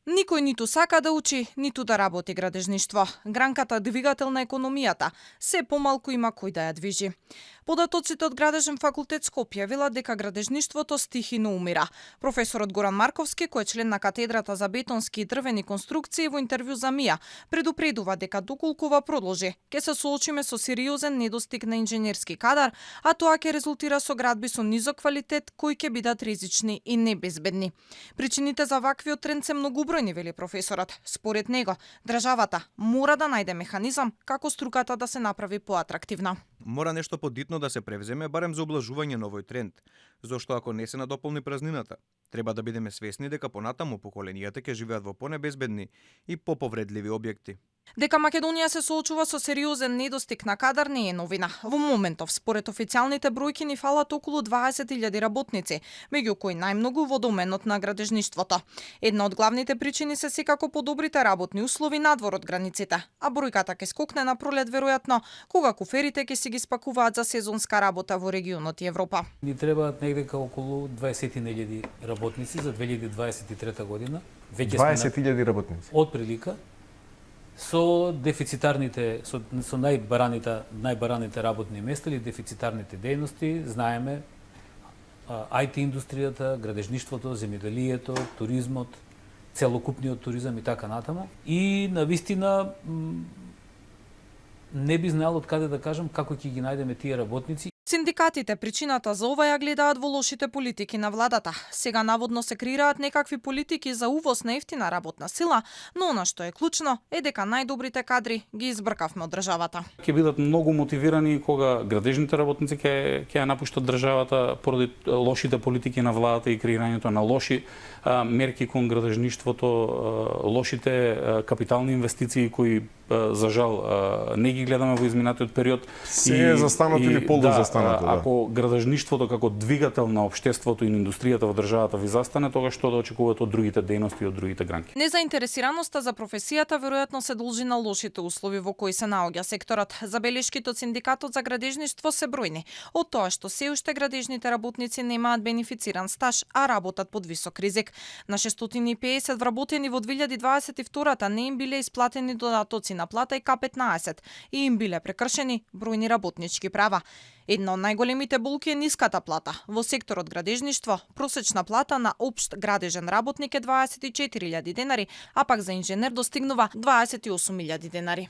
Никој ниту сака да учи, ниту да работи градежништво. Гранката двигател на економијата. Се помалку има кој да ја движи. Податоците од Градежен факултет Скопје велат дека градежништвото стихино умира. Професорот Горан Марковски, кој е член на катедрата за бетонски и дрвени конструкции, во интервју за МИА, предупредува дека доколку ова продолжи, ќе се соочиме со сериозен недостиг на инженерски кадар, а тоа ќе резултира со градби со низок квалитет кои ќе бидат ризични и небезбедни. Причините за ваквиот тренд се многобројни, вели професорот. Според него, државата мора да најде механизам како струката да се направи поатрактивна. Мора нешто подитно да се превземе барем за облажување на овој тренд, зашто ако не се надополни празнината, треба да бидеме свесни дека понатаму поколенијата ќе живеат во понебезбедни и поповредливи објекти. Дека Македонија се соочува со сериозен недостиг на кадар не е новина. Во моментов, според официјалните бројки, ни фалат околу 20.000 работници, меѓу кои најмногу во доменот на градежништвото. Една од главните причини се секако подобрите работни услови надвор од границите, а бројката ќе скокне на пролет веројатно, кога куферите ќе си ги спакуваат за сезонска работа во регионот и Европа. Ни требаат негде околу 20.000 работници за 2023 година. Веќе 20.000 работници. Од прилика со дефицитарните, со најбараните работни места или дефицитарните дејности, знаеме, IT индустријата, градежништвото, земјоделието, туризмот, целокупниот туризам и така натаму. И навистина не би знаел од каде да кажам како ќе ги најдеме тие работници. Синдикатите причината за ова ја гледаат во лошите политики на владата. Сега наводно се креираат некакви политики за увоз на ефтина работна сила, но она што е клучно е дека најдобрите кадри ги избркавме од државата. Ќе бидат многу мотивирани кога градежните работници ќе ја напуштат државата поради лошите политики на владата и креирањето на лоши мерки кон градежништвото, лошите капитални инвестиции кои за жал не ги гледаме во изминатиот период. Се е застанато или полузастанато. Ако градежништвото како двигател на општеството и на индустријата во државата ви застане, тогаш што да очекувате од другите дејности и од другите гранки? Незаинтересираноста за професијата веројатно се должи на лошите услови во кои се наоѓа секторот. Забелешките од синдикатот за градежништво се бројни. Од тоа што се уште градежните работници немаат бенефициран стаж, а работат под висок ризик. На 650 вработени во 2022-та не им биле исплатени додатоци на плата и К15 и им биле прекршени бројни работнички права. Една од најголемите болки е ниската плата. Во секторот градежништво, просечна плата на општ градежен работник е 24.000 денари, а пак за инженер достигнува 28.000 денари.